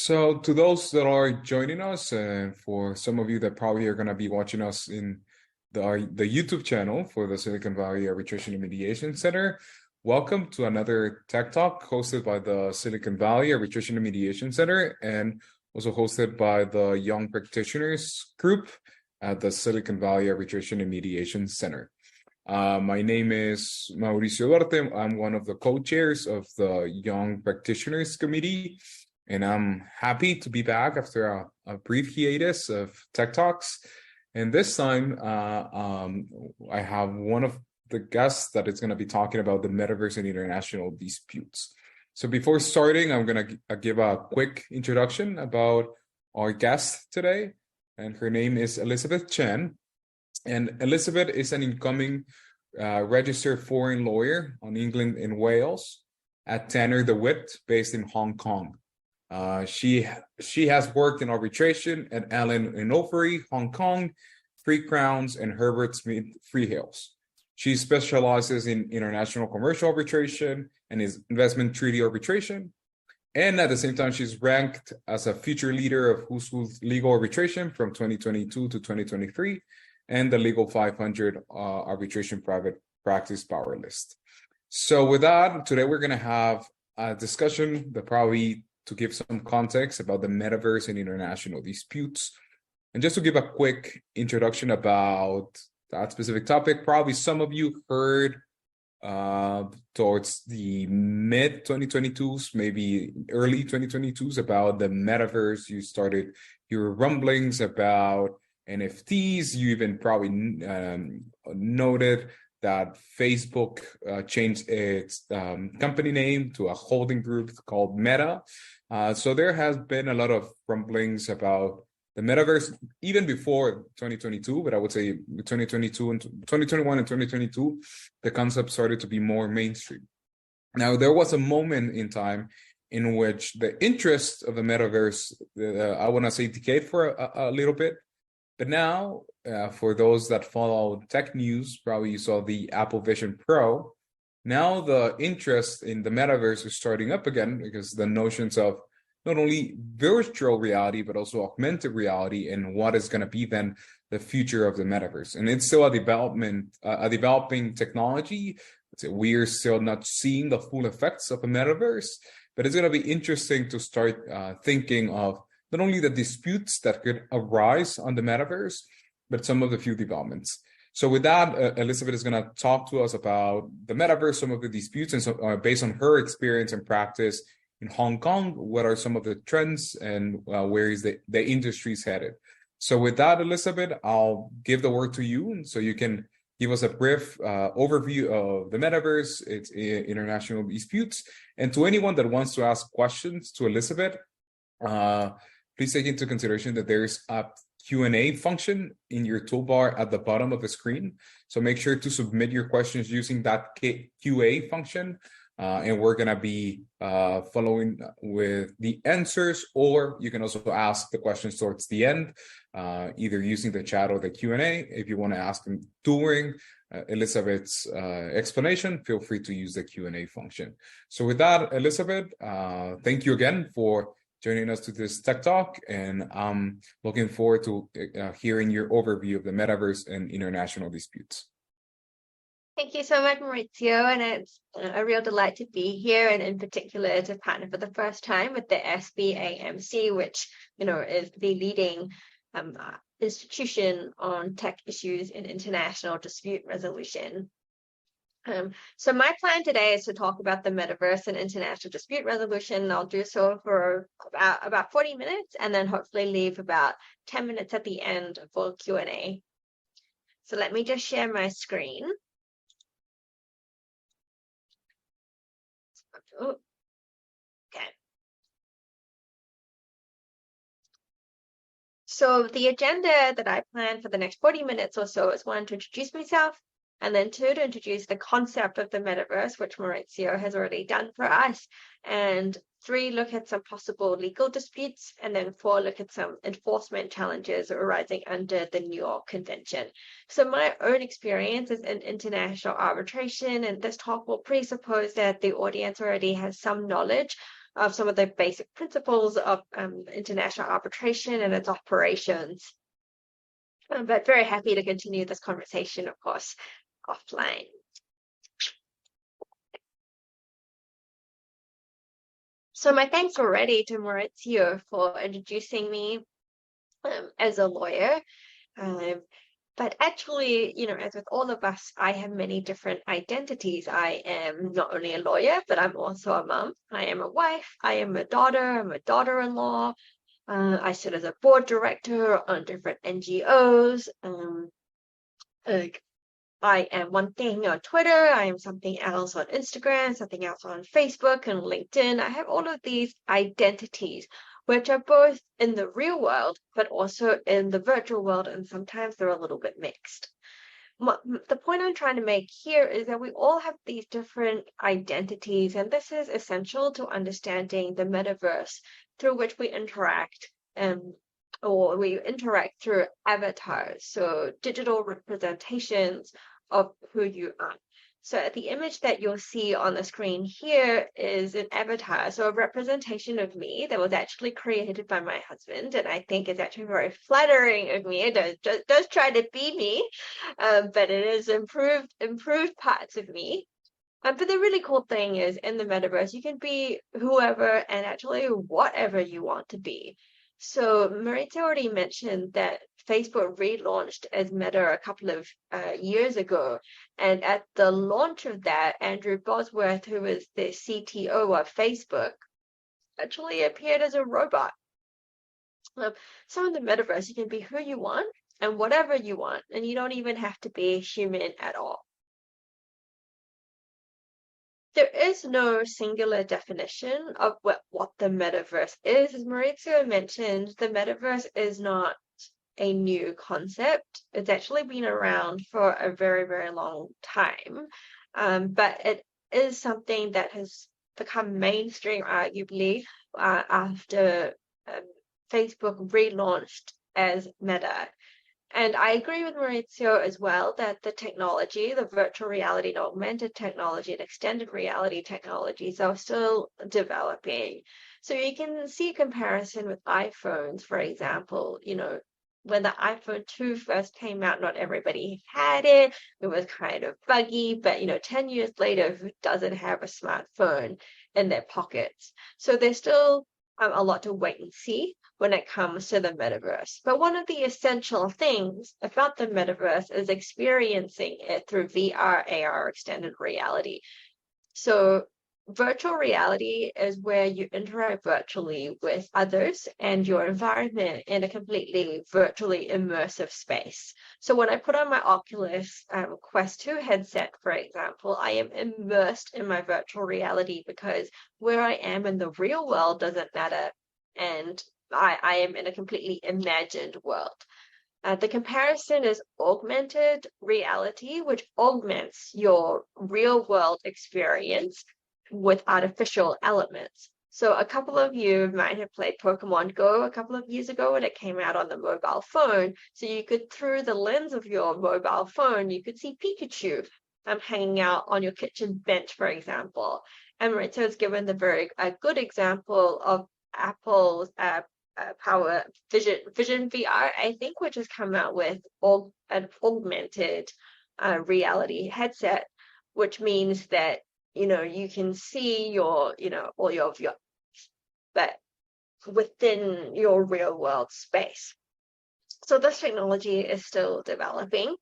So to those that are joining us, and for some of you that probably are going to be watching us in the YouTube channel for the Silicon Valley Arbitration and Mediation Center, welcome to another Tech Talk hosted by the Silicon Valley Arbitration and Mediation Center and also hosted by the Young Practitioners Group at the Silicon Valley Arbitration and Mediation Center. My name is Mauricio Duarte. I'm one of the co-chairs of the Young Practitioners Committee. And I'm happy to be back after a brief hiatus of Tech Talks. And this time, I have one of the guests that is going to be talking about the Metaverse and international disputes. So before starting, I'm going to give a quick introduction about our guest today. And her name is Elizabeth Chen. And Elizabeth is an incoming registered foreign lawyer on England and Wales at Tanner DeWitt, based in Hong Kong. She has worked in arbitration at Allen & Overy, Hong Kong, Three Crowns, and Herbert Smith Freehills. She specializes in international commercial arbitration and is investment treaty arbitration. And at the same time, she's ranked as a future leader of Who's Who's Legal Arbitration from 2022 to 2023 and the Legal 500 Arbitration Private Practice Power List. So with that, today we're going to have a discussion that probably to give some context about the metaverse and international disputes. And just to give a quick introduction about that specific topic, probably some of you heard towards the mid 2022s, maybe early 2022s about the metaverse. You started your rumblings about NFTs. You even probably noted that Facebook changed its company name to a holding group called Meta. So there has been a lot of rumblings about the metaverse even before 2022, but I would say 2022 and 2021 and 2022, the concept started to be more mainstream. Now, there was a moment in time in which the interest of the metaverse, I want to say decayed for a little bit. But now, for those that follow tech news, probably you saw the Apple Vision Pro. Now the interest in the metaverse is starting up again because the notions of not only virtual reality, but also augmented reality and what is going to be then the future of the metaverse. And it's still a developing technology. We're still not seeing the full effects of a metaverse, but it's going to be interesting to start thinking of not only the disputes that could arise on the metaverse, but some of the few developments. So with that, Elizabeth is going to talk to us about the metaverse, some of the disputes, and so based on her experience and practice in Hong Kong, what are some of the trends and where is the industry's headed. So with that, Elizabeth, I'll give the word to you so you can give us a brief overview of the metaverse, its international disputes, and to anyone that wants to ask questions to Elizabeth, please take into consideration that there's a Q&A function in your toolbar at the bottom of the screen. So make sure to submit your questions using that QA function. And we're going to be following with the answers, or you can also ask the questions towards the end, either using the chat or the Q&A. If you want to ask them during Elizabeth's explanation, feel free to use the Q&A function. So with that, Elizabeth, thank you again for joining us to this Tech Talk, and I'm looking forward to hearing your overview of the metaverse and international disputes. Thank you so much, Maurizio, and it's a real delight to be here, and in particular to partner for the first time with the SVAMC, which is the leading institution on tech issues in international dispute resolution. So my plan today is to talk about the metaverse and international dispute resolution. I'll do so for about 40 minutes and then hopefully leave about 10 minutes at the end for Q&A. So let me just share my screen. Oh, okay. So the agenda that I planned for the next 40 minutes or so is one, to introduce myself, and then two, to introduce the concept of the metaverse, which Maurizio has already done for us, and three, look at some possible legal disputes, and then four, look at some enforcement challenges arising under the New York Convention. So my own experience is in international arbitration, and this talk will presuppose that the audience already has some knowledge of some of the basic principles of international arbitration and its operations. But very happy to continue this conversation, of course, offline. So my thanks already to Maurizio for introducing me as a lawyer. But actually, as with all of us, I have many different identities. I am not only a lawyer, but I'm also a mom. I am a wife. I am a daughter. I'm a daughter-in-law. I sit as a board director on different NGOs. I am one thing on Twitter. I am something else on Instagram, something else on Facebook and LinkedIn. I have all of these identities, which are both in the real world, but also in the virtual world, and sometimes they're a little bit mixed. The point I'm trying to make here is that we all have these different identities, and this is essential to understanding the metaverse through which we interact, or we interact through avatars, so digital representations of who you are. So the image that you'll see on the screen here is an avatar, so a representation of me that was actually created by my husband, and I think it's actually very flattering of me. It does try to be me, but it is improved parts of me. But the really cool thing is, in the metaverse, you can be whoever and actually whatever you want to be. So Maurizio already mentioned that Facebook relaunched as Meta a couple of years ago. And at the launch of that, Andrew Bosworth, who was the CTO of Facebook, actually appeared as a robot. So in the metaverse, you can be who you want and whatever you want, and you don't even have to be human at all. There is no singular definition of what the metaverse is. As Maurizio mentioned, the metaverse is not a new concept. It's actually been around for a very, very long time. But it is something that has become mainstream, arguably, after Facebook relaunched as Meta. And I agree with Maurizio as well that the technology, the virtual reality and augmented technology and extended reality technologies are still developing. So you can see a comparison with iPhones, for example. When the iPhone 2 first came out, not everybody had it. It was kind of buggy, but 10 years later, who doesn't have a smartphone in their pockets? So there's still a lot to wait and see when it comes to the metaverse. But one of the essential things about the metaverse is experiencing it through VR, AR, extended reality. So virtual reality is where you interact virtually with others and your environment in a completely virtually immersive space. So when I put on my Oculus Quest 2 headset, for example, I am immersed in my virtual reality because where I am in the real world doesn't matter, and I am in a completely imagined world. The comparison is augmented reality, which augments your real world experience with artificial elements. So a couple of you might have played Pokemon Go a couple of years ago when it came out on the mobile phone. So you could, through the lens of your mobile phone, you could see Pikachu hanging out on your kitchen bench, for example. And Maurizio has given a good example of Apple's Power Vision VR, I think, which has come out with an augmented reality headset, which means that you can see your all your but within your real world space. So this technology is still developing,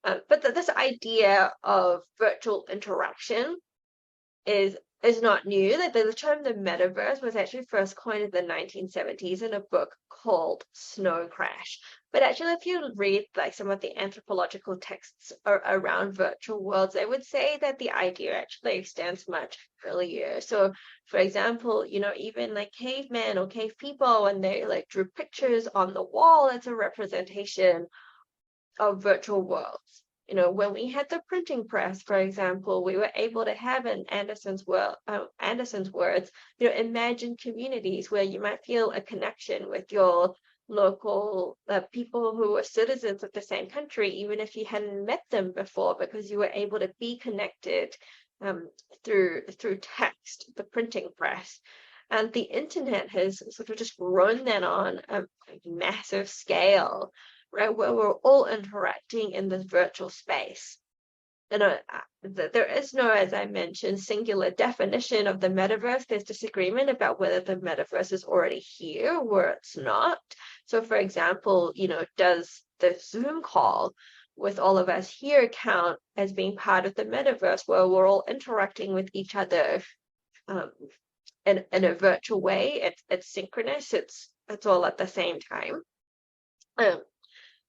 but this idea of virtual interaction is not new. That the term the metaverse was actually first coined in the 1970s in a book called Snow Crash. But actually, if you read some of the anthropological texts around virtual worlds, they would say that the idea actually extends much earlier. So, for example, even cavemen or cave people, when they drew pictures on the wall, it's a representation of virtual worlds. When we had the printing press, for example, we were able to have in Anderson's words, imagine communities where you might feel a connection with your local people who are citizens of the same country, even if you hadn't met them before, because you were able to be connected through text, the printing press. And the internet has sort of just grown that on a massive scale, right? Where we're all interacting in this virtual space. There is no, as I mentioned, singular definition of the metaverse. There's disagreement about whether the metaverse is already here or it's not. So, for example, does the Zoom call with all of us here count as being part of the metaverse where we're all interacting with each other in a virtual way? It's synchronous. It's all at the same time.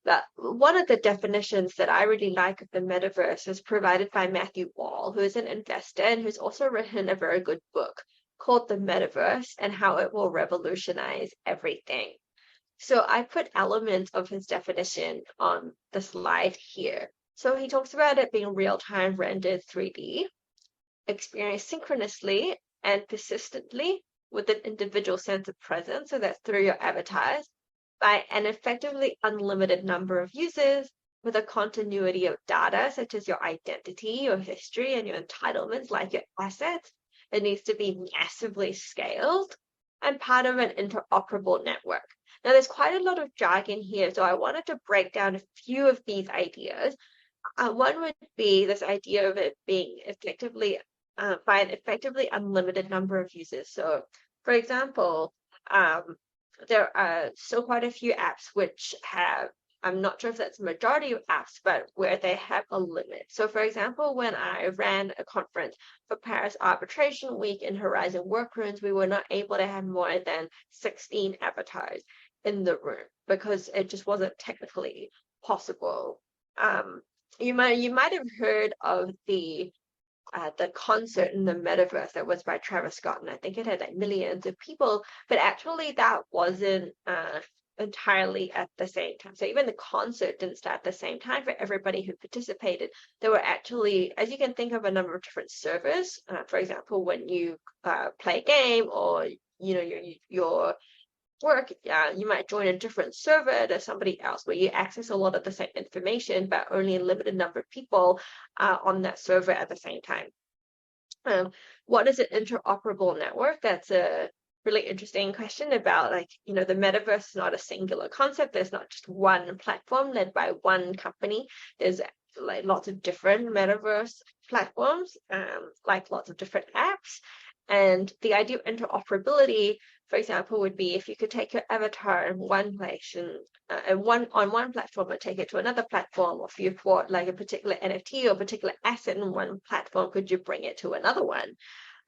But one of the definitions that I really like of the metaverse is provided by Matthew Wall, who is an investor and who's also written a very good book called The Metaverse and How It Will Revolutionize Everything. So I put elements of his definition on the slide here. So he talks about it being real-time rendered 3D, experienced synchronously and persistently with an individual sense of presence, so that's through your avatars, by an effectively unlimited number of users with a continuity of data, such as your identity, your history, and your entitlements, like your assets. It needs to be massively scaled and part of an interoperable network. Now, there's quite a lot of jargon here, so I wanted to break down a few of these ideas. One would be this idea of it being effectively by an effectively unlimited number of users. So, for example, there are still quite a few apps which have, I'm not sure if that's the majority of apps, but where they have a limit. So for example, when I ran a conference for Paris Arbitration Week in Horizon Workrooms, we were not able to have more than 16 avatars in the room because it just wasn't technically possible. You might have heard of the concert in the metaverse that was by Travis Scott, and I think it had like millions of people, but actually that wasn't entirely at the same time. So even the concert didn't start at the same time for everybody who participated. There were actually, as you can think of, a number of different servers. For example, when you play a game or your work, you might join a different server to somebody else where you access a lot of the same information, but only a limited number of people on that server at the same time. What is an interoperable network? That's a really interesting question about, the metaverse is not a singular concept. There's not just one platform led by one company. There's like lots of different metaverse platforms, like lots of different apps. And the idea of interoperability, for example, would be if you could take your avatar in one place and on one platform and take it to another platform, or if you bought like a particular NFT or a particular asset in one platform, could you bring it to another one?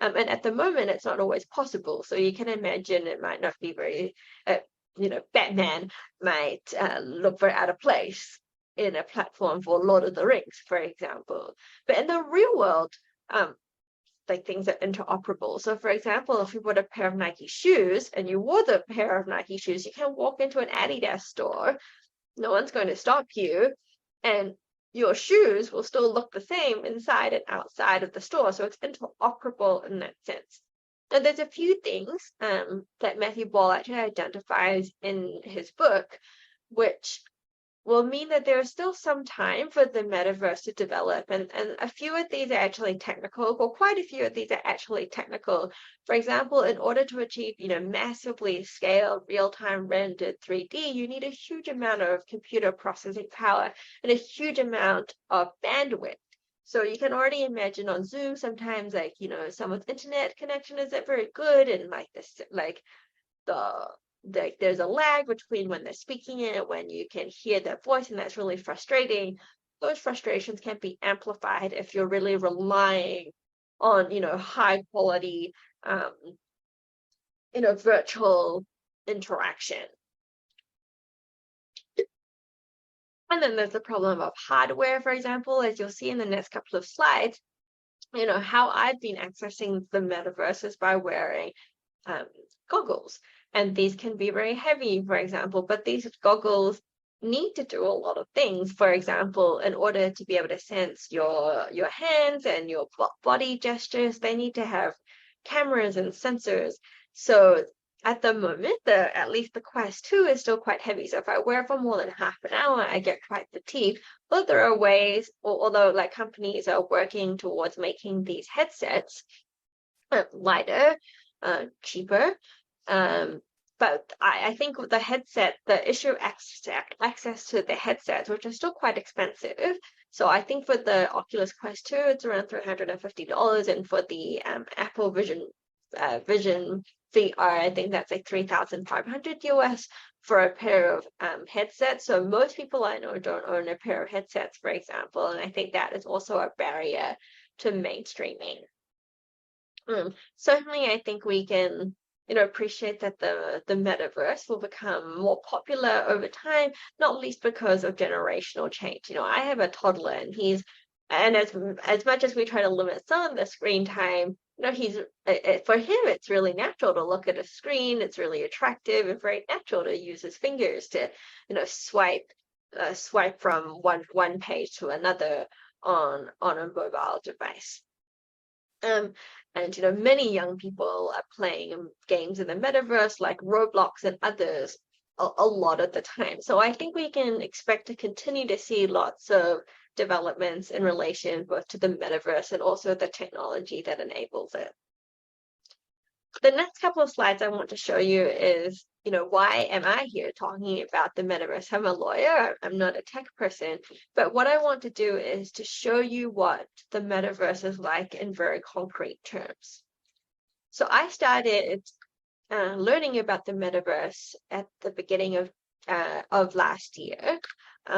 And at the moment, it's not always possible. So you can imagine it might not be very, Batman might look very out of place in a platform for Lord of the Rings, for example. But in the real world, like things are interoperable. So for example, if you bought a pair of Nike shoes and you wore the pair of Nike shoes, you can walk into an Adidas store, no one's going to stop you, and your shoes will still look the same inside and outside of the store. So it's interoperable in that sense. Now there's a few things that Matthew Ball actually identifies in his book, which will mean that there is still some time for the metaverse to develop. And a few of these are actually technical, or quite a few of these are actually technical. For example, in order to achieve, massively scaled real-time rendered 3D, you need a huge amount of computer processing power and a huge amount of bandwidth. So you can already imagine on Zoom, sometimes someone's internet connection isn't very good, and there's a lag between when they're speaking it, when you can hear their voice, and that's really frustrating. Those frustrations can be amplified if you're really relying on, high quality, virtual interaction. And then there's the problem of hardware, for example, as you'll see in the next couple of slides. How I've been accessing the metaverse is by wearing goggles. And these can be very heavy, for example, but these goggles need to do a lot of things. For example, in order to be able to sense your hands and your body gestures, they need to have cameras and sensors. So at the moment, at least the Quest 2 is still quite heavy. So if I wear it for more than half an hour, I get quite fatigued. But there are ways, although companies are working towards making these headsets lighter, cheaper. But I think with the headset, the issue of access to the headsets, which are still quite expensive. So I think for the Oculus Quest 2, it's around $350, and for the Apple Vision VR, I think that's like 3,500 US for a pair of headsets. So most people I know don't own a pair of headsets, for example, and I think that is also a barrier to mainstreaming. Certainly, I think we can appreciate that the metaverse will become more popular over time, not least because of generational change. I have a toddler, and as much as we try to limit some of the screen time, for him it's really natural to look at a screen. It's really attractive and very natural to use his fingers to swipe from one page to another on a mobile device. And many young people are playing games in the metaverse like Roblox and others a lot of the time. So I think we can expect to continue to see lots of developments in relation both to the metaverse and also the technology that enables it. The next couple of slides I want to show you is, why am I here talking about the metaverse? I'm a lawyer, I'm not a tech person, but what I want to do is to show you what the metaverse is like in very concrete terms. So I started learning about the metaverse at the beginning of last year.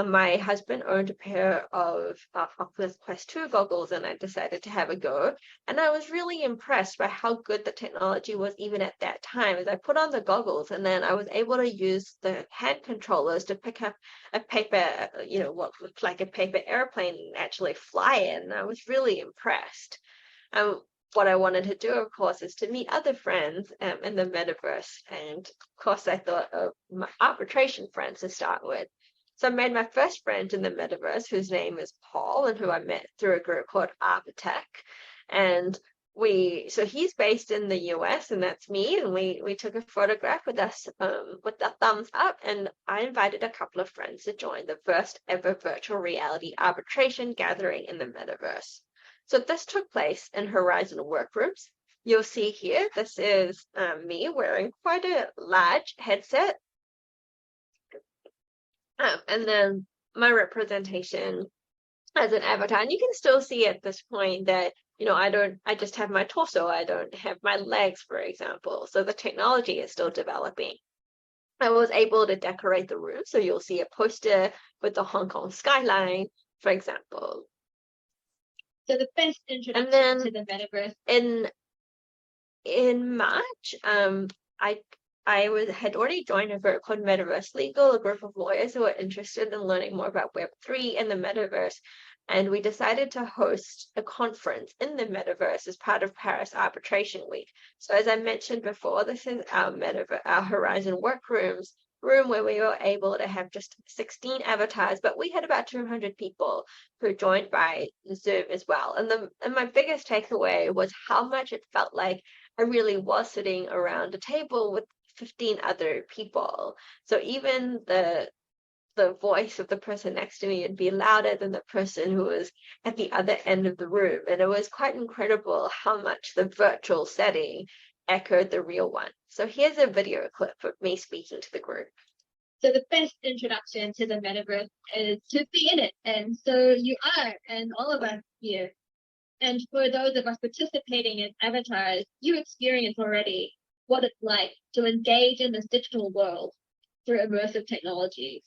My husband owned a pair of Oculus Quest 2 goggles, and I decided to have a go. And I was really impressed by how good the technology was even at that time. As I put on the goggles, and then I was able to use the hand controllers to pick up a paper, what looked like a paper airplane, and actually fly it. And I was really impressed. What I wanted to do, of course, is to meet other friends in the metaverse. And of course, I thought of my arbitration friends to start with. So I made my first friend in the metaverse, whose name is Paul, and who I met through a group called Arbitech. And so he's based in the US, and that's me. And we took a photograph with us with the thumbs up, and I invited a couple of friends to join the first ever virtual reality arbitration gathering in the metaverse. So this took place in Horizon Workrooms. You'll see here, this is me wearing quite a large headset. And then my representation as an avatar. And you can still see at this point that, I just have my torso. I don't have my legs, for example. So the technology is still developing. I was able to decorate the room. So you'll see a poster with the Hong Kong skyline, for example. So the best introduction to the metaverse. In March, I had already joined a group called Metaverse Legal, a group of lawyers who were interested in learning more about Web3 and the metaverse. And we decided to host a conference in the metaverse as part of Paris Arbitration Week. So as I mentioned before, this is our Horizon Workrooms room where we were able to have just 16 avatars, but we had about 200 people who joined by Zoom as well. And my biggest takeaway was how much it felt like I really was sitting around a table with 15 other people. So even the voice of the person next to me would be louder than the person who was at the other end of the room. And it was quite incredible how much the virtual setting echoed the real one. So here's a video clip of me speaking to the group. So the best introduction to the metaverse is to be in it. And so you are, and all of us here. And for those of us participating as avatars, you experience already what it's like to engage in this digital world through immersive technologies.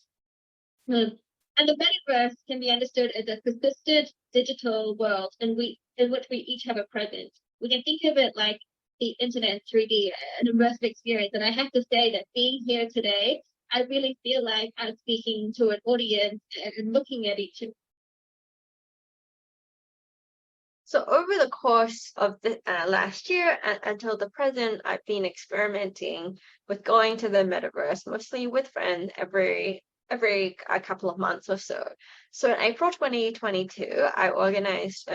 And the metaverse can be understood as a persistent digital world in which we each have a presence. We can think of it like the internet 3D, an immersive experience. And I have to say that being here today, I really feel like I'm speaking to an audience and looking at each other. So over the course of the last year until the present, I've been experimenting with going to the metaverse, mostly with friends every a couple of months or so. So in April 2022, I organized,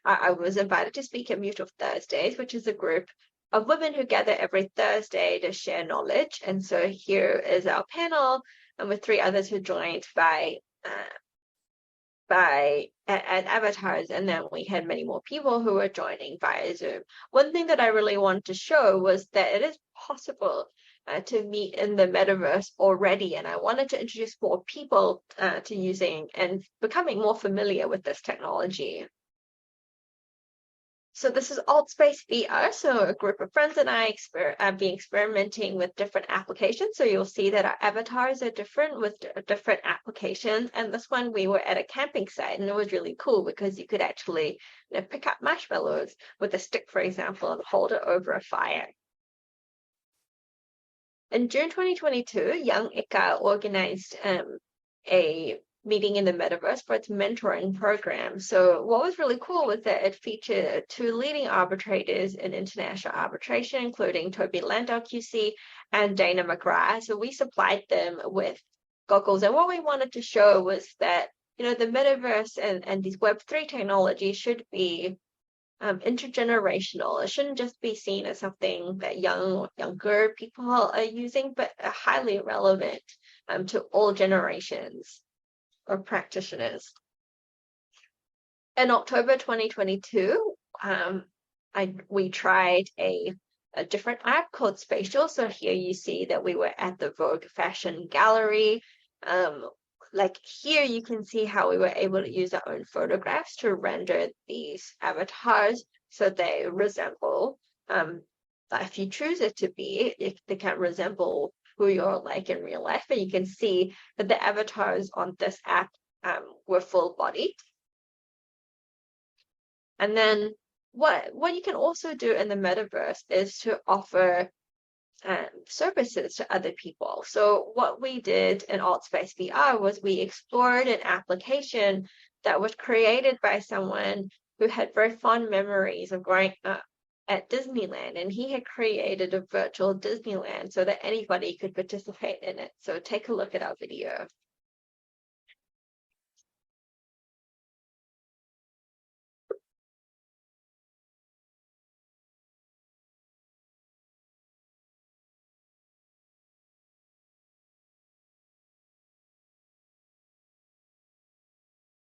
I was invited to speak at Mutual Thursdays, which is a group of women who gather every Thursday to share knowledge. And so here is our panel, and with 3 others who joined by as avatars, and then we had many more people who were joining via Zoom. One thing that I really wanted to show was that it is possible to meet in the metaverse already, and I wanted to introduce more people to using and becoming more familiar with this technology. So this is AltSpace VR. So a group of friends and I have been experimenting with different applications. So you'll see that our avatars are different with different applications. And this one, we were at a camping site, and it was really cool because you could actually pick up marshmallows with a stick, for example, and hold it over a fire. In June 2022, Young Ika organized a meeting in the metaverse for its mentoring program. So what was really cool was that it featured 2 leading arbitrators in international arbitration, including Toby Landau QC and Dana McGrath. So we supplied them with goggles, and what we wanted to show was that the metaverse and these Web3 technologies should be intergenerational. It shouldn't just be seen as something that younger people are using, but highly relevant to all generations of practitioners. In October 2022, we tried a different app called Spatial. So here you see that we were at the Vogue Fashion Gallery. Like here you can see how we were able to use our own photographs to render these avatars so they resemble, if you choose it to be, they can resemble who you're like in real life. But you can see that the avatars on this app were full-bodied. And then what you can also do in the metaverse is to offer services to other people. So what we did in AltSpace VR was we explored an application that was created by someone who had very fond memories of growing up at Disneyland, and he had created a virtual Disneyland so that anybody could participate in it. So take a look at our video.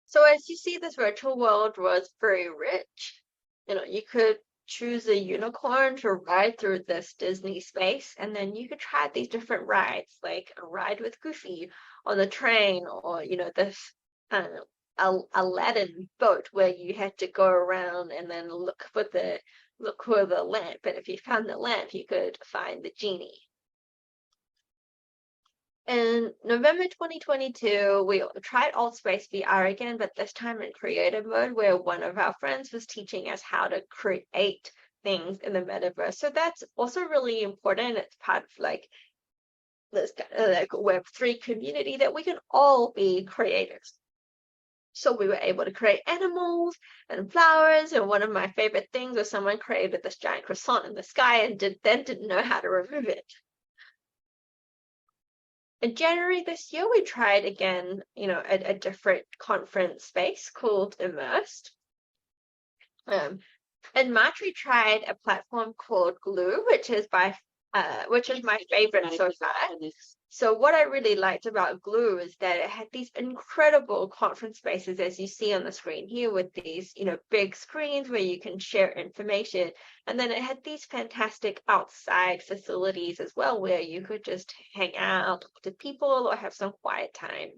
So as you see, this virtual world was very rich. You could choose a unicorn to ride through this Disney space, and then you could try these different rides, like a ride with Goofy on the train, or this Aladdin boat where you had to go around and then look for the lamp, and if you found the lamp, you could find the genie. In November 2022, we tried AltSpace VR again, but this time in creative mode, where one of our friends was teaching us how to create things in the metaverse. So that's also really important. It's part of like this Web3 community that we can all be creators. So we were able to create animals and flowers, and one of my favorite things was someone created this giant croissant in the sky and didn't know how to remove it. In January this year, we tried again, a different conference space called Immersed. In March, we tried a platform called Glue, which is my favorite so far. So what I really liked about Glue is that it had these incredible conference spaces, as you see on the screen here, with these, big screens where you can share information. And then it had these fantastic outside facilities as well, where you could just hang out, talk to people, or have some quiet time.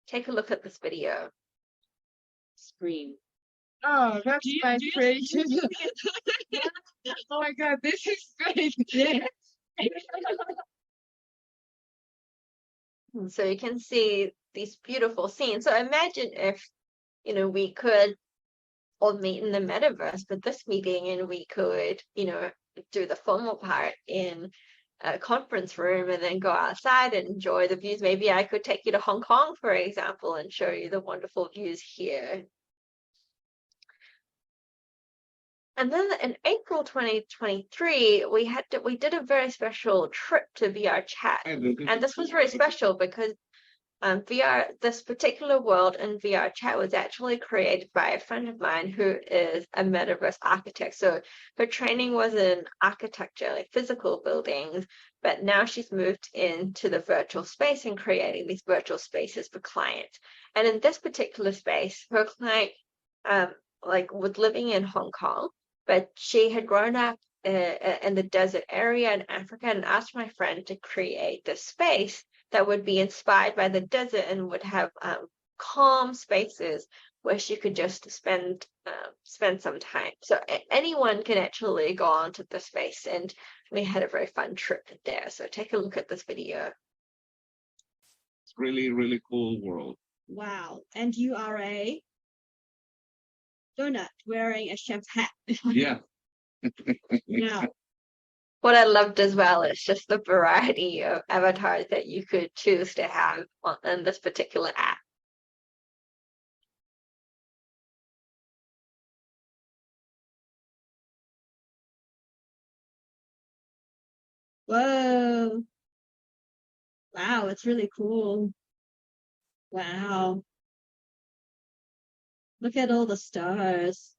Take a look at this video. Scream. Oh, that's my creativity. Oh my God, this is great. Yeah. So you can see these beautiful scenes. So imagine if, we could all meet in the metaverse for this meeting, and we could, do the formal part in a conference room and then go outside and enjoy the views. Maybe I could take you to Hong Kong, for example, and show you the wonderful views here. And then in April 2023, we did a very special trip to VR Chat. And this was very special because this particular world in VR chat was actually created by a friend of mine who is a metaverse architect. So her training was in architecture, like physical buildings, but now she's moved into the virtual space and creating these virtual spaces for clients. And in this particular space, her client was living in Hong Kong, but she had grown up in the desert area in Africa and asked my friend to create this space that would be inspired by the desert and would have calm spaces where she could just spend some time. So anyone can actually go onto the space, and we had a very fun trip there. So take a look at this video. It's really, really cool world. Wow. And you are a donut wearing a chef's hat. Yeah. Yeah. What I loved as well is just the variety of avatars that you could choose to have in this particular app. Whoa. Wow, it's really cool. Wow. Look at all the stars.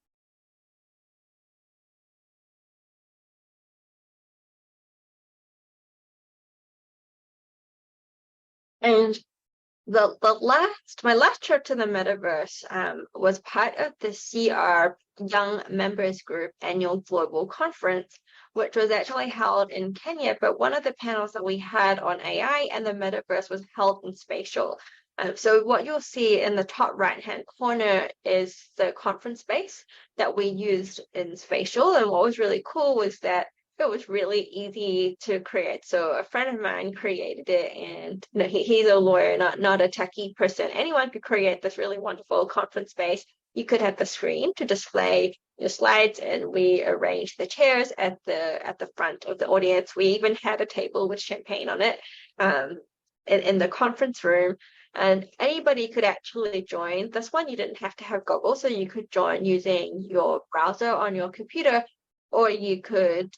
And my last trip to the metaverse was part of the CR Young Members Group annual global conference, which was actually held in Kenya. But one of the panels that we had on AI and the metaverse was held in Spatial. So what you'll see in the top right-hand corner is the conference space that we used in Spatial. And what was really cool was that it was really easy to create. So a friend of mine created it, and he's a lawyer, not a techie person. Anyone could create this really wonderful conference space. You could have the screen to display your slides, and we arranged the chairs at the front of the audience. We even had a table with champagne on it in the conference room. And anybody could actually join this one. You didn't have to have goggles, so you could join using your browser on your computer, or you could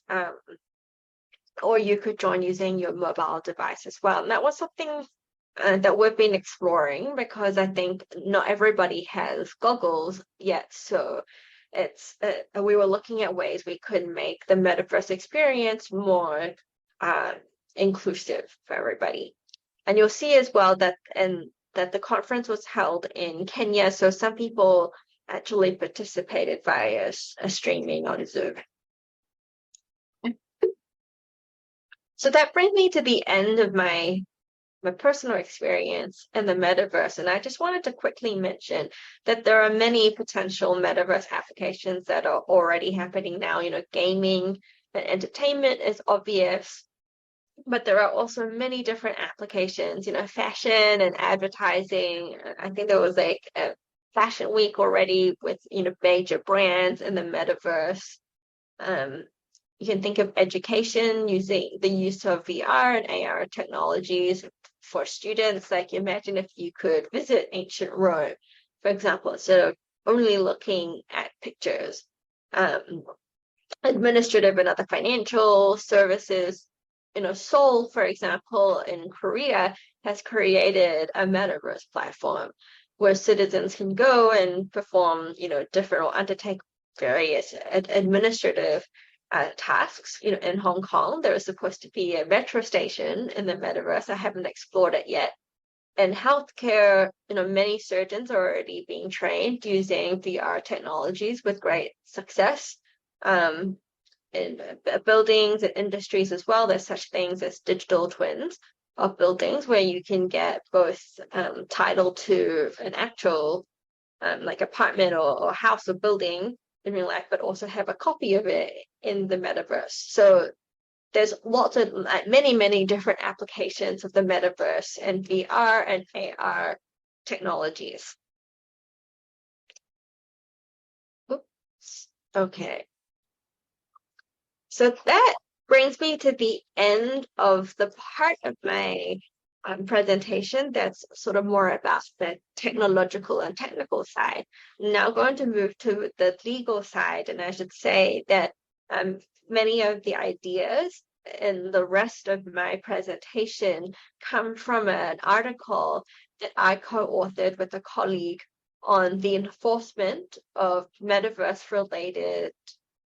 join using your mobile device as well. And that was something that we've been exploring, because I think not everybody has goggles yet. So we were looking at ways we could make the metaverse experience more inclusive for everybody. And you'll see as well that the conference was held in Kenya, so some people actually participated via a streaming on Zoom. So that brings me to the end of my personal experience in the metaverse. And I just wanted to quickly mention that there are many potential metaverse applications that are already happening now. Gaming and entertainment is obvious, but there are also many different applications, fashion and advertising. I think there was like a fashion week already with, major brands in the metaverse. You can think of education using the use of VR and AR technologies for students. Like, imagine if you could visit ancient Rome, for example, instead of only looking at pictures. Administrative and other financial services. Seoul, for example, in Korea, has created a metaverse platform where citizens can go and perform, different or undertake various administrative tasks. In Hong Kong, there is supposed to be a metro station in the metaverse. I haven't explored it yet. In healthcare, many surgeons are already being trained using VR technologies with great success. In buildings and industries as well, there's such things as digital twins of buildings where you can get both title to an actual like apartment or house or building in real life, but also have a copy of it in the metaverse. So there's lots of many different applications of the metaverse and VR and AR technologies. Oops. Okay. So that brings me to the end of the part of my presentation that's sort of more about the technological and technical side. Now going to move to the legal side, and I should say that many of the ideas in the rest of my presentation come from an article I co-authored with a colleague on the enforcement of metaverse-related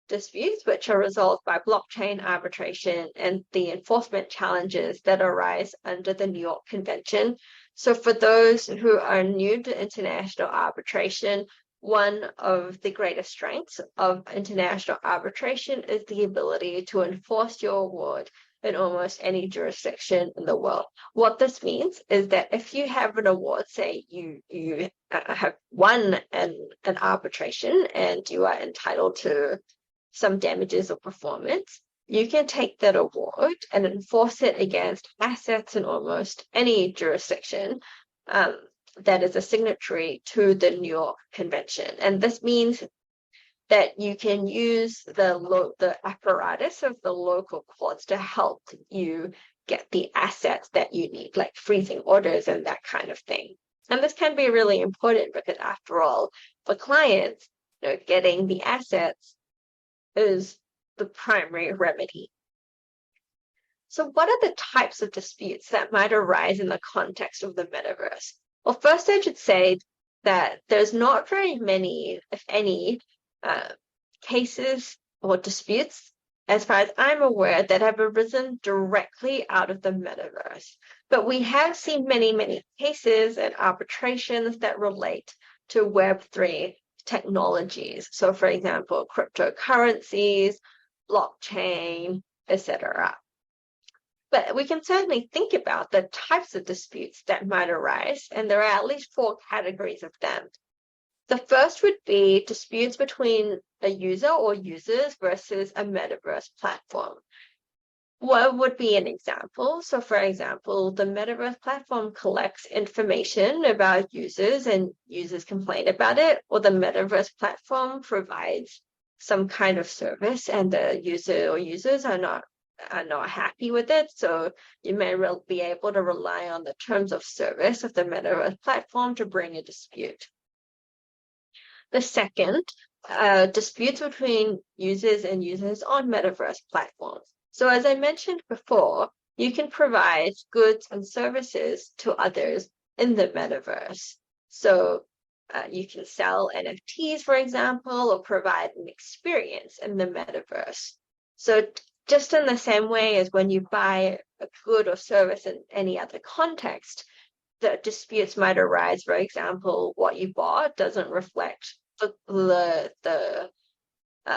disputes, which are resolved by blockchain arbitration and the enforcement challenges that arise under the New York Convention. So for those who are new to international arbitration, one of the greatest strengths of international arbitration is the ability to enforce your award in almost any jurisdiction in the world. What this means is that if you have an award, say you have won an arbitration and you are entitled to some damages or performance, you can take that award and enforce it against assets in almost any jurisdiction that is a signatory to the New York Convention. And this means that you can use the apparatus of the local courts to help you get the assets that you need, like freezing orders and that kind of thing. And this can be really important because, after all, for clients, getting the assets is the primary remedy. So what are the types of disputes that might arise in the context of the metaverse? Well, first I should say that there's not very many, if any, cases or disputes, as far as I'm aware, that have arisen directly out of the metaverse. But we have seen many, many cases and arbitrations that relate to Web3 technologies. So, for example, cryptocurrencies, blockchain, etc. But we can certainly think about the types of disputes that might arise, and there are at least 4 categories of them. The first would be disputes between a user or users versus a metaverse platform. What would be an example? So, for example, the metaverse platform collects information about users and users complain about it, or the metaverse platform provides some kind of service and the user or users are not happy with it. So you may be able to rely on the terms of service of the metaverse platform to bring a dispute. The second, disputes between users and users on metaverse platforms. So as I mentioned before, you can provide goods and services to others in the metaverse. So you can sell NFTs, for example, or provide an experience in the metaverse. So just in the same way as when you buy a good or service in any other context, the disputes might arise. For example, what you bought doesn't reflect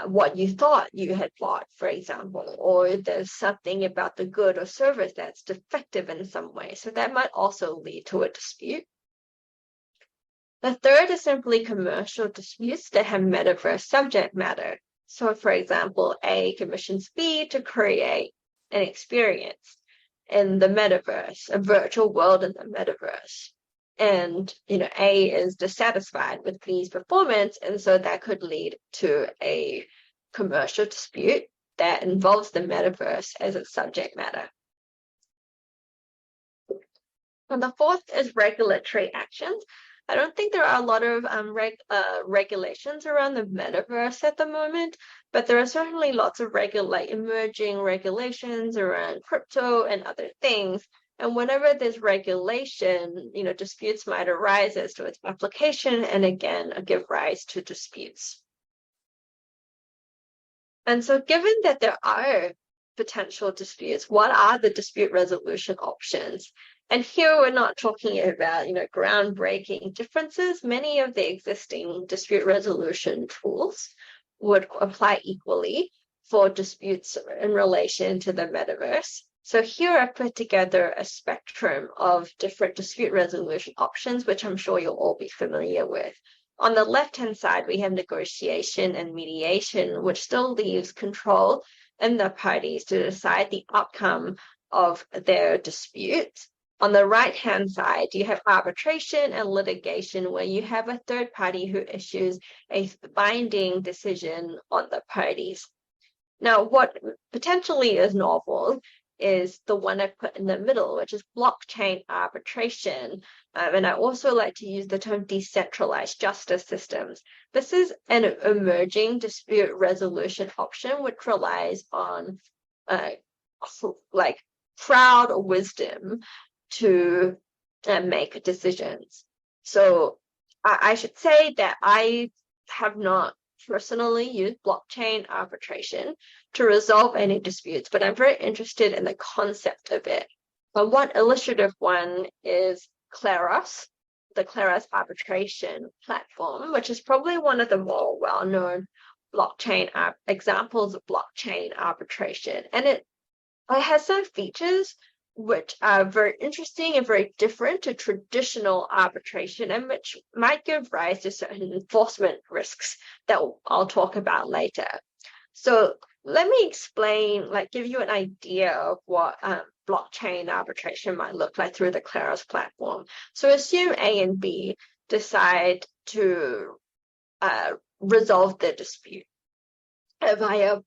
what you thought you had bought, for example, or there's something about the good or service that's defective in some way. So that might also lead to a dispute. The third is simply commercial disputes that have metaverse subject matter. So, for example, A commissions B to create an experience in the metaverse, a virtual world in the metaverse. And, A is dissatisfied with B's performance, and so that could lead to a commercial dispute that involves the metaverse as its subject matter. And the fourth is regulatory actions. I don't think there are a lot of regulations around the metaverse at the moment, but there are certainly lots of emerging regulations around crypto and other things. And whenever there's regulation, disputes might arise as to its application and again, give rise to disputes. And so given that there are potential disputes, what are the dispute resolution options? And here we're not talking about, groundbreaking differences. Many of the existing dispute resolution tools would apply equally for disputes in relation to the metaverse. So here I've put together a spectrum of different dispute resolution options, which I'm sure you'll all be familiar with. On the left-hand side, we have negotiation and mediation, which still leaves control in the parties to decide the outcome of their dispute. On the right-hand side, you have arbitration and litigation, where you have a third party who issues a binding decision on the parties. Now, what potentially is novel is the one I put in the middle, which is blockchain arbitration. And I also like to use the term decentralized justice systems. This is an emerging dispute resolution option, which relies on crowd wisdom to make decisions. So I should say that I have not personally used blockchain arbitration to resolve any disputes, but I'm very interested in the concept of it. But one illustrative one is Claros, the Claros arbitration platform, which is probably one of the more well-known blockchain examples of blockchain arbitration. And it has some features which are very interesting and very different to traditional arbitration, and which might give rise to certain enforcement risks that I'll talk about later. So let me explain, give you an idea of what blockchain arbitration might look like through the Claros platform. So assume A and B decide to resolve their dispute via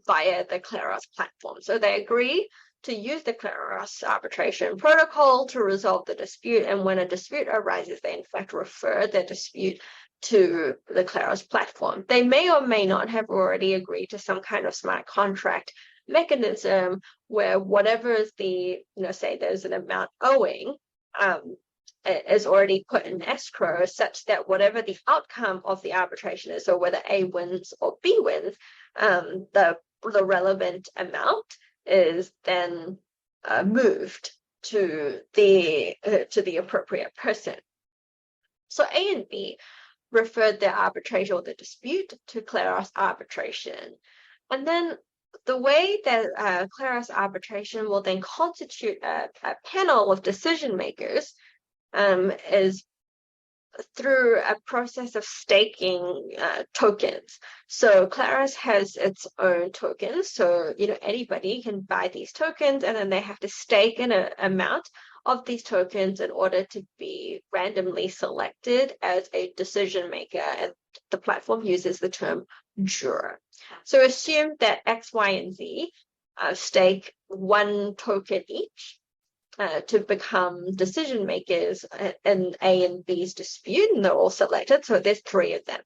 the Claros platform. So they agree to use the Claros arbitration protocol to resolve the dispute, and when a dispute arises, they in fact refer their dispute to the Claros platform. They may or may not have already agreed to some kind of smart contract mechanism where whatever is the, say there's an amount owing, is already put in escrow, such that whatever the outcome of the arbitration is, so whether A wins or B wins, the relevant amount is then moved to the appropriate person. So A and B referred their arbitration or the dispute to Claros arbitration, and then the way that Claros arbitration will then constitute a panel of decision makers is through a process of staking tokens. So Claros has its own tokens. So, anybody can buy these tokens, and then they have to stake an amount of these tokens in order to be randomly selected as a decision maker. And the platform uses the term juror. So assume that X, Y, and Z stake one token each to become decision makers in A and B's dispute, and they're all selected. So there's 3 of them.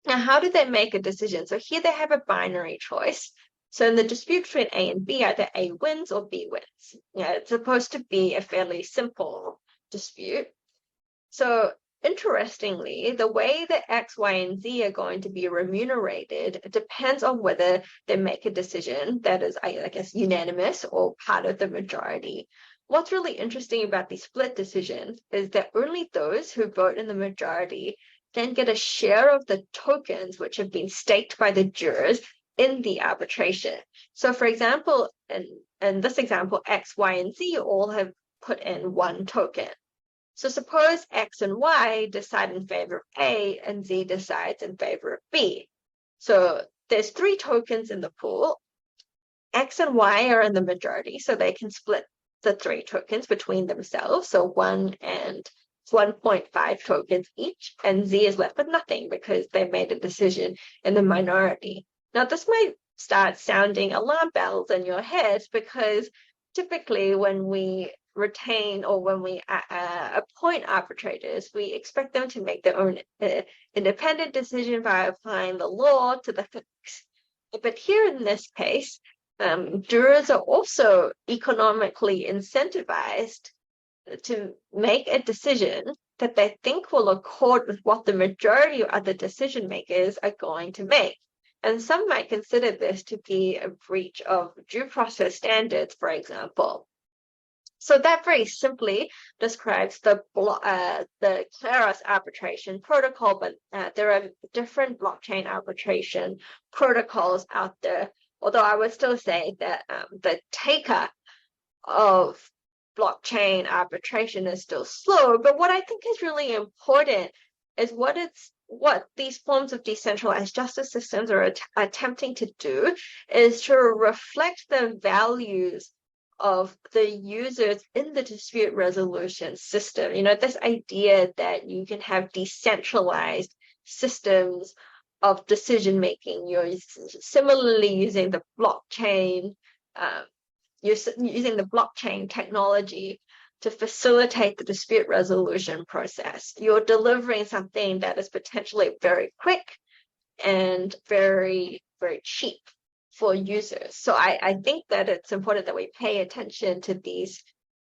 Now, how do they make a decision? So here they have a binary choice. So in the dispute between A and B, either A wins or B wins. It's supposed to be a fairly simple dispute. So interestingly, the way that X, Y, and Z are going to be remunerated depends on whether they make a decision that is, I guess, unanimous or part of the majority. What's really interesting about these split decisions is that only those who vote in the majority then get a share of the tokens which have been staked by the jurors in the arbitration. So for example, in this example, X, Y, and Z all have put in 1 token. So suppose X and Y decide in favor of A and Z decides in favor of B. So there's 3 tokens in the pool. X and Y are in the majority, so they can split the 3 tokens between themselves. So 1.5 tokens each, and Z is left with nothing because they made a decision in the minority. Now, this might start sounding alarm bells in your head, because typically when we retain or when we appoint arbitrators, we expect them to make their own independent decision by applying the law to the facts. But here in this case, jurors are also economically incentivized to make a decision that they think will accord with what the majority of other decision makers are going to make. And some might consider this to be a breach of due process standards, for example. So that very simply describes the Claros arbitration protocol, but there are different blockchain arbitration protocols out there. Although I would still say that the taker of blockchain arbitration is still slow. But what I think is really important is what these forms of decentralized justice systems are attempting to do is to reflect the values of the users in the dispute resolution system. This idea that you can have decentralized systems of decision making. You're similarly using the blockchain. You're using the blockchain technology to facilitate the dispute resolution process. You're delivering something that is potentially very quick and very, very cheap for users. So I think that it's important that we pay attention to these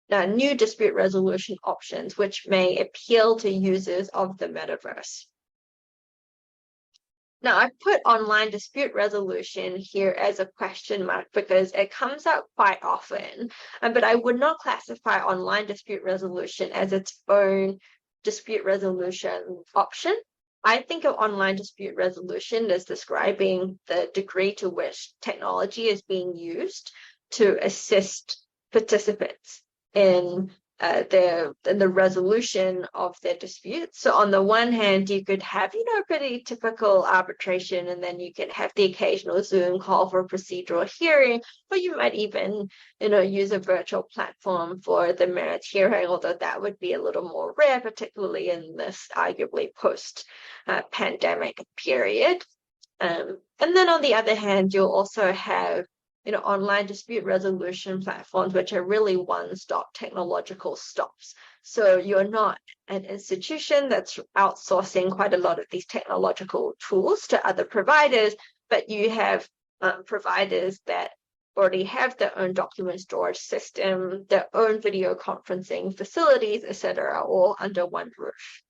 new dispute resolution options, which may appeal to users of the metaverse. Now, I put online dispute resolution here as a question mark because it comes up quite often, but I would not classify online dispute resolution as its own dispute resolution option. I think of online dispute resolution as describing the degree to which technology is being used to assist participants in the resolution of their disputes. So on the one hand, you could have, pretty typical arbitration, and then you could have the occasional Zoom call for procedural hearing, or you might even, use a virtual platform for the merits hearing, although that would be a little more rare, particularly in this arguably post-pandemic period. And then on the other hand, you'll also have online dispute resolution platforms, which are really one-stop technological stops. So you're not an institution that's outsourcing quite a lot of these technological tools to other providers, but you have providers that already have their own document storage system, their own video conferencing facilities, etc., all under one roof.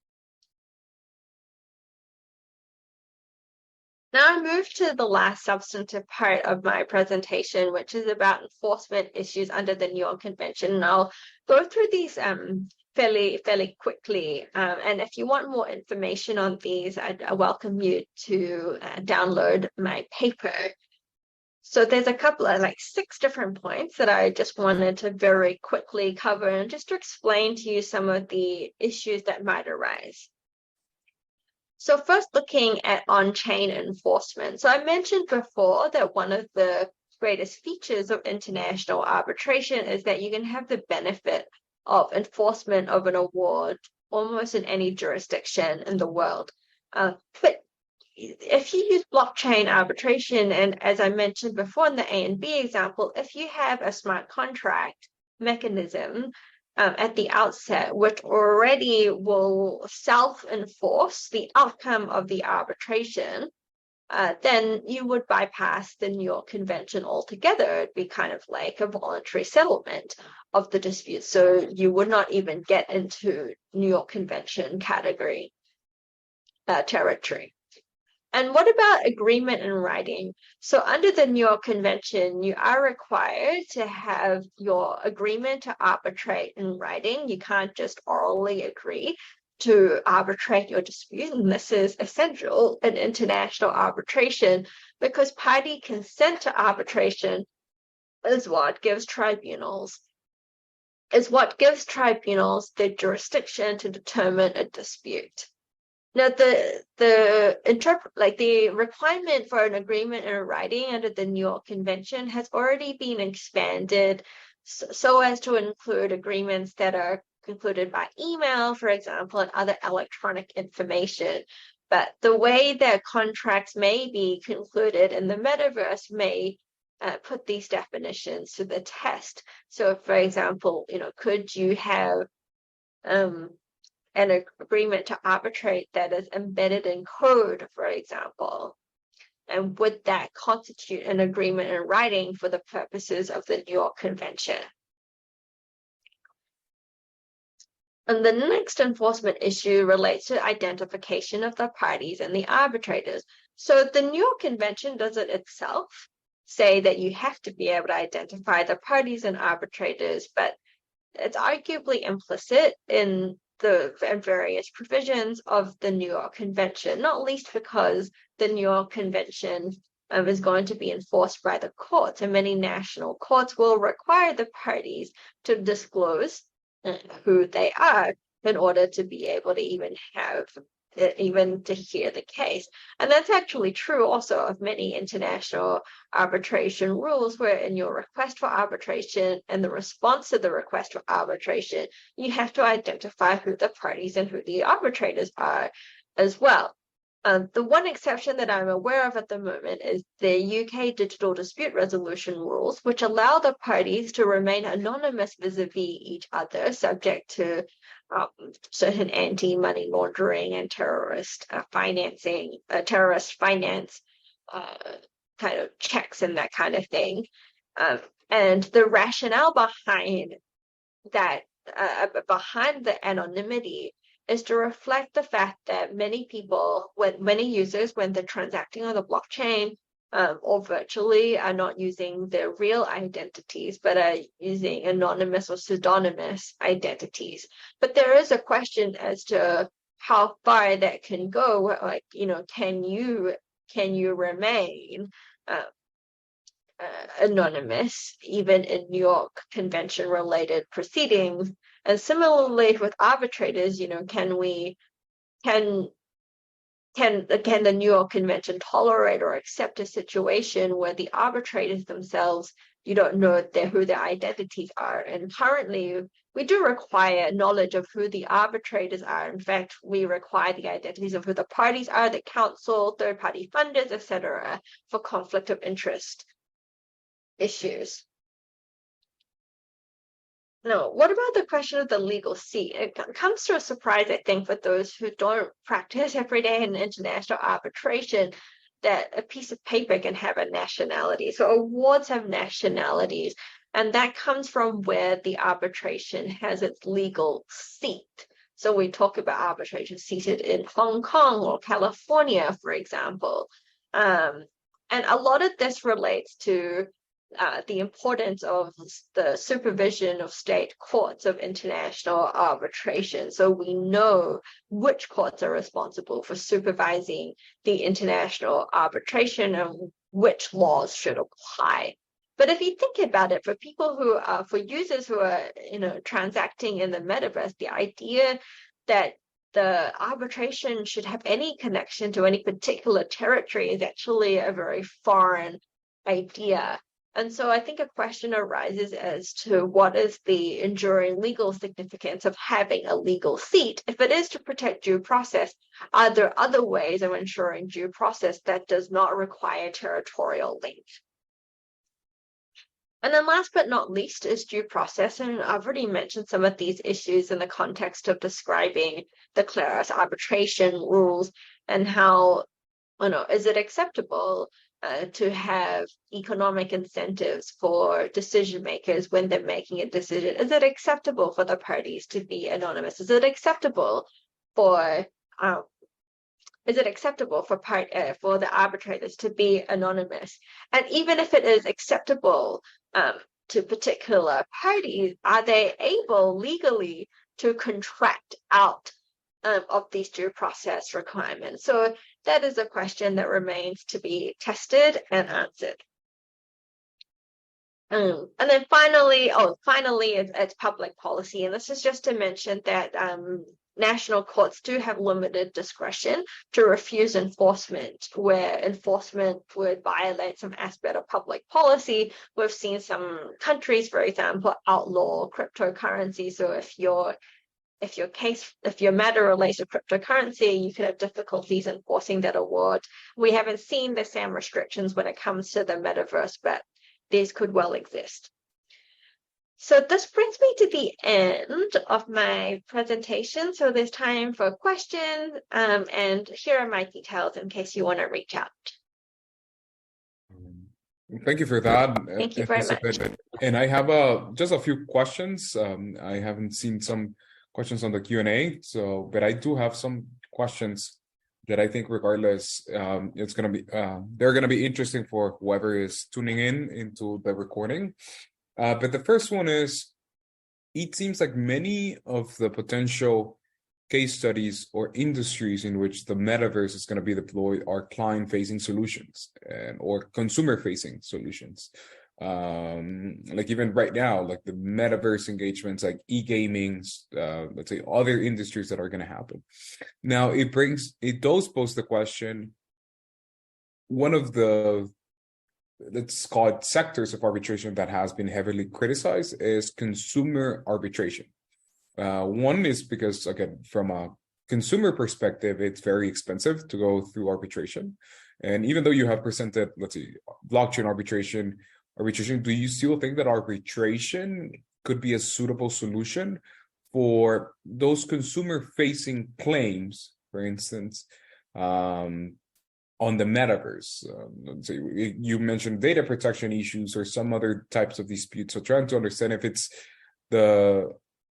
Now I move to the last substantive part of my presentation, which is about enforcement issues under the New York Convention. And I'll go through these fairly quickly. And if you want more information on these, I welcome you to download my paper. So there's a couple of 6 different points that I just wanted to very quickly cover and just to explain to you some of the issues that might arise. So first, looking at on-chain enforcement. So I mentioned before that one of the greatest features of international arbitration is that you can have the benefit of enforcement of an award almost in any jurisdiction in the world. But if you use blockchain arbitration, and as I mentioned before in the A and B example, if you have a smart contract mechanism at the outset, which already will self-enforce the outcome of the arbitration, then you would bypass the New York Convention altogether. It'd be kind of like a voluntary settlement of the dispute. So you would not even get into New York Convention category territory. And what about agreement in writing? So under the New York Convention, you are required to have your agreement to arbitrate in writing. You can't just orally agree to arbitrate your dispute. And this is essential in international arbitration because party consent to arbitration is what gives tribunals the jurisdiction to determine a dispute. Now, the requirement for an agreement in writing under the New York Convention has already been expanded so as to include agreements that are concluded by email, for example, and other electronic information. But the way that contracts may be concluded in the metaverse may put these definitions to the test. So, for example, could you have an agreement to arbitrate that is embedded in code, for example? And would that constitute an agreement in writing for the purposes of the New York Convention? And the next enforcement issue relates to identification of the parties and the arbitrators. So the New York Convention doesn't itself say that you have to be able to identify the parties and arbitrators, but it's arguably implicit in the various provisions of the New York Convention, not least because the New York Convention is going to be enforced by the courts, and many national courts will require the parties to disclose who they are in order to be able to even to hear the case. And that's actually true also of many international arbitration rules, where in your request for arbitration and the response to the request for arbitration, you have to identify who the parties and who the arbitrators are as well. The one exception that I'm aware of at the moment is the UK digital dispute resolution rules, which allow the parties to remain anonymous vis-a-vis each other, subject to certain anti-money laundering and terrorist finance kind of checks and that kind of thing. And the rationale behind that behind the anonymity is to reflect the fact that many people, many users, when they're transacting on the blockchain or virtually, are not using their real identities, but are using anonymous or pseudonymous identities. But there is a question as to how far that can go. Like, can you remain anonymous even in New York convention related proceedings? And similarly with arbitrators, can the New York Convention tolerate or accept a situation where the arbitrators themselves, you don't know who their identities are? And currently, we do require knowledge of who the arbitrators are. In fact, we require the identities of who the parties are, the counsel, third-party funders, etc., for conflict of interest issues. No, what about the question of the legal seat? It comes to a surprise, I think, for those who don't practice every day in international arbitration, that a piece of paper can have a nationality. So awards have nationalities, and that comes from where the arbitration has its legal seat. So we talk about arbitration seated in Hong Kong or California, for example. And a lot of this relates to the importance of the supervision of state courts of international arbitration. So we know which courts are responsible for supervising the international arbitration and which laws should apply. But if you think about it, for people for users who are, transacting in the metaverse, the idea that the arbitration should have any connection to any particular territory is actually a very foreign idea. And so I think a question arises as to what is the enduring legal significance of having a legal seat. If it is to protect due process, are there other ways of ensuring due process that does not require territorial link? And then last but not least is due process. And I've already mentioned some of these issues in the context of describing the class arbitration rules and how, is it acceptable to have economic incentives for decision makers when they're making a decision? Is it acceptable for the parties to be anonymous? Is it acceptable for the arbitrators to be anonymous? And even if it is acceptable to particular parties, are they able legally to contract out of these due process requirements? So that is a question that remains to be tested and answered. And then finally, it's public policy. And this is just to mention that national courts do have limited discretion to refuse enforcement where enforcement would violate some aspect of public policy. We've seen some countries, for example, outlaw cryptocurrency. So if your matter relates to cryptocurrency, you could have difficulties enforcing that award. We haven't seen the same restrictions when it comes to the metaverse, but these could well exist. So this brings me to the end of my presentation. So there's time for questions, and here are my details in case you want to reach out. Thank you for that. Thank you very much. And I have just a few questions. I haven't seen some questions on the Q&A, but I do have some questions that I think regardless, it's going to be, they're going to be interesting for whoever is tuning into the recording. But the first one is, it seems like many of the potential case studies or industries in which the metaverse is going to be deployed are client-facing solutions or consumer-facing solutions. Like even right now, like the metaverse engagements, like e-gaming, let's say other industries that are going to happen. Now it does pose the question, one of the, let's call it sectors of arbitration that has been heavily criticized is consumer arbitration. One is because, again, from a consumer perspective, it's very expensive to go through arbitration. And even though you have presented, let's say, blockchain arbitration, do you still think that arbitration could be a suitable solution for those consumer-facing claims, for instance, on the metaverse? Let's say you mentioned data protection issues or some other types of disputes. So trying to understand if it's the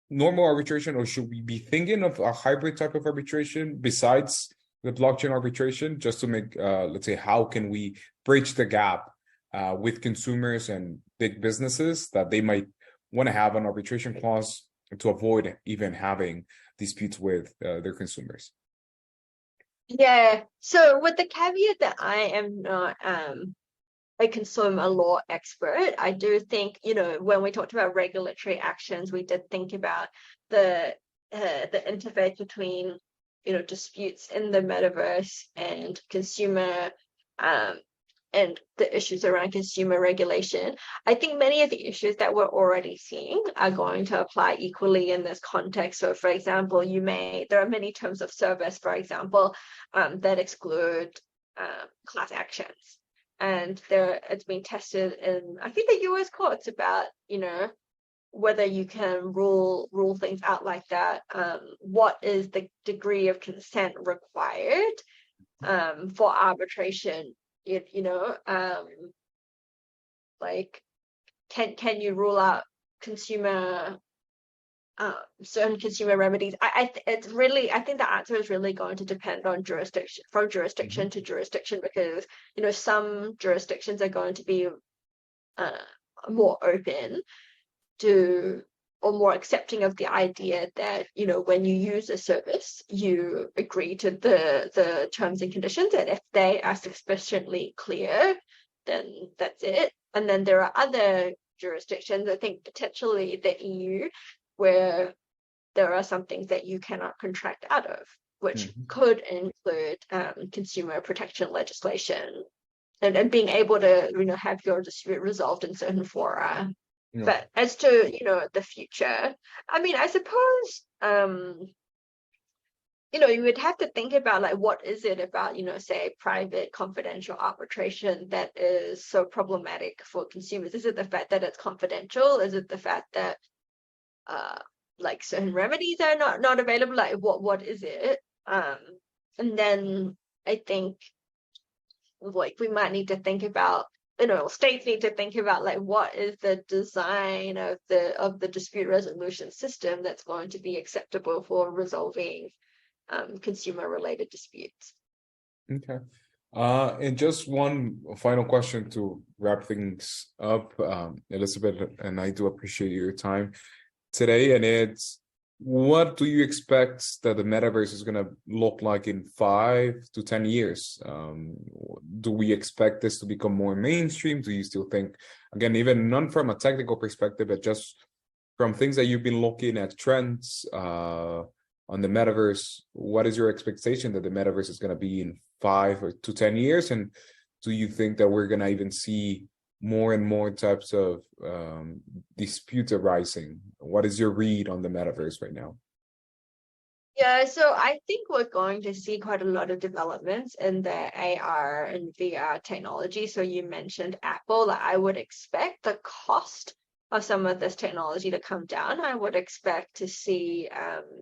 normal arbitration, or should we be thinking of a hybrid type of arbitration besides the blockchain arbitration, just to make, let's say, how can we bridge the gap with consumers and big businesses that they might want to have an arbitration clause to avoid even having disputes with their consumers? Yeah, so with the caveat that I am not a consumer law expert, I do think, when we talked about regulatory actions, we did think about the interface between, disputes in the metaverse and consumer and the issues around consumer regulation. I think many of the issues that we're already seeing are going to apply equally in this context. So, for example, there are many terms of service, for example, that exclude class actions. And it's been tested in, I think, the US courts about, whether you can rule things out like that. What is the degree of consent required for arbitration? Like, can you rule out certain consumer remedies? I think the answer is really going to depend on jurisdiction to jurisdiction, because some jurisdictions are going to be more open to, or more accepting of the idea that when you use a service, you agree to the terms and conditions, and if they are sufficiently clear, then that's it. And then there are other jurisdictions, I think potentially the EU, where there are some things that you cannot contract out of, which could include consumer protection legislation and being able to have your dispute resolved in certain fora. But as to the future, I mean, I suppose you would have to think about, like, what is it about say private confidential arbitration that is so problematic for consumers? Is it the fact that it's confidential? Is it the fact that like certain remedies are not available? Like, what is it? And then I think, like, we might need to think about, states need to think about, like, what is the design of the dispute resolution system that's going to be acceptable for resolving consumer related disputes. Okay. And just one final question to wrap things up, Elizabeth, and I do appreciate your time today. And it's, what do you expect that the metaverse is going to look like in 5 to 10 years? Do we expect this to become more mainstream? Do you still think, again, even not from a technical perspective, but just from things that you've been looking at trends on the metaverse, what is your expectation that the metaverse is going to be in 5 to 10 years? And do you think that we're going to even see more and more types of disputes arising? What is your read on the metaverse right now? Yeah, so I think we're going to see quite a lot of developments in the AR and VR technology. So you mentioned Apple. I would expect the cost of some of this technology to come down. I would expect to see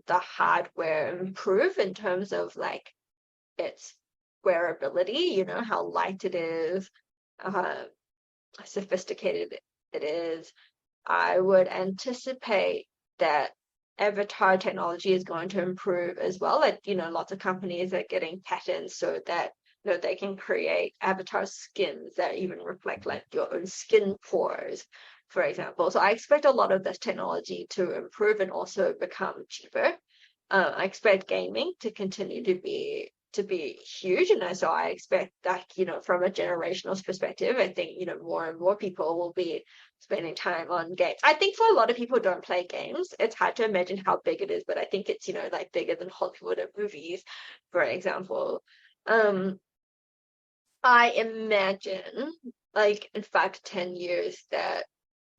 the hardware improve in terms of, like, its wearability, how light it is, sophisticated it is. I would anticipate that avatar technology is going to improve as well. Like, lots of companies are getting patents so that they can create avatar skins that even reflect, like, your own skin pores, for example. So I expect a lot of this technology to improve and also become cheaper. I expect gaming to continue to be huge, and so I expect that, from a generational perspective, I think more and more people will be spending time on games. I think for a lot of people who don't play games, it's hard to imagine how big it is, but I think it's like bigger than Hollywood and movies, for example. I imagine, like, in 5 to 10 years that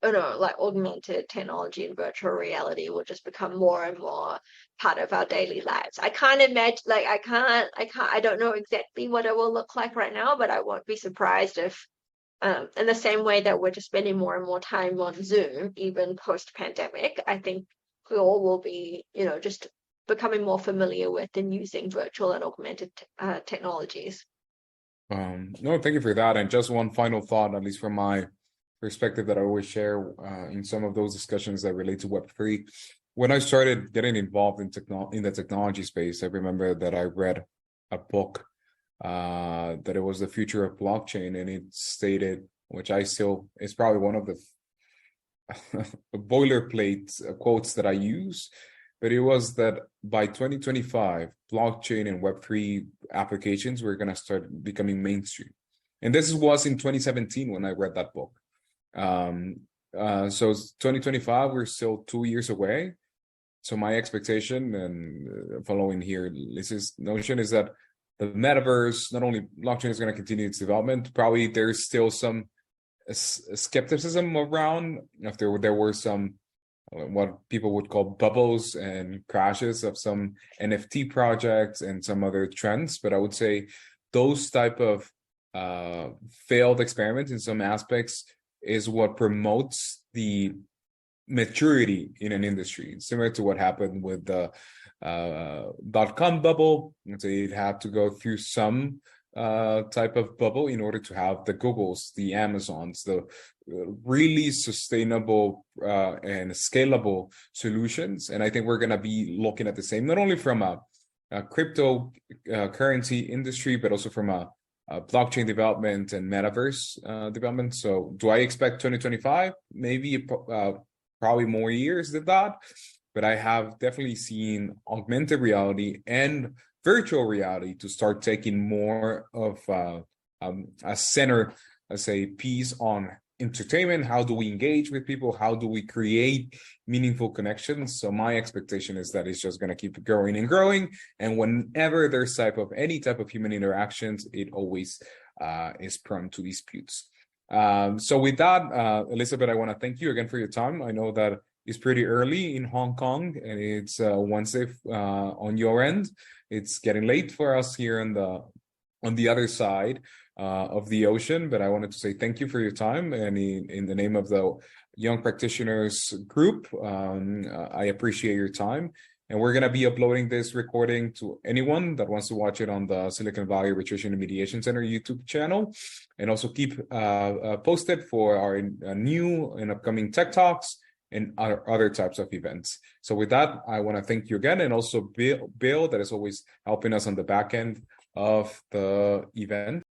like augmented technology and virtual reality will just become more and more part of our daily lives. I can't imagine, like, I don't know exactly what it will look like right now, but I won't be surprised if, in the same way that we're just spending more and more time on Zoom, even post-pandemic, I think we all will be, just becoming more familiar with and using virtual and augmented technologies. No, thank you for that. And just one final thought, at least from my perspective that I always share in some of those discussions that relate to Web3. When I started getting involved in the technology space, I remember that I read a book that it was the future of blockchain, and it stated, which I still is probably one of the boilerplate quotes that I use, but it was that by 2025, blockchain and Web3 applications were going to start becoming mainstream. And this was in 2017 when I read that book. So 2025, we're still 2 years away. So my expectation, and following here Liz's notion, is that the metaverse, not only blockchain is going to continue its development, probably there's still some skepticism around if there were some what people would call bubbles and crashes of some NFT projects and some other trends. But I would say those type of failed experiments in some aspects is what promotes the maturity in an industry, similar to what happened with the .com bubble. So it had to go through some type of bubble in order to have the Googles, the Amazons, the really sustainable and scalable solutions. And I think we're going to be looking at the same, not only from a crypto currency industry, but also from a blockchain development and metaverse development. So do I expect 2025? Maybe probably more years than that. But I have definitely seen augmented reality and virtual reality to start taking more of a center, let's say, piece on entertainment. How do we engage with people? How do we create meaningful connections? So my expectation is that it's just going to keep growing and growing. And whenever there's any type of human interactions, it always is prone to disputes. So with that, Elizabeth, I want to thank you again for your time. I know that it's pretty early in Hong Kong, and it's Wednesday on your end. It's getting late for us here on the other side of the ocean, but I wanted to say thank you for your time, and in the name of the Young Practitioners Group, I appreciate your time. And we're going to be uploading this recording to anyone that wants to watch it on the Silicon Valley Arbitration and Mediation Center YouTube channel, and also keep posted for our new and upcoming Tech Talks and other types of events. So with that, I want to thank you again, and also Bill, that is always helping us on the back end of the event.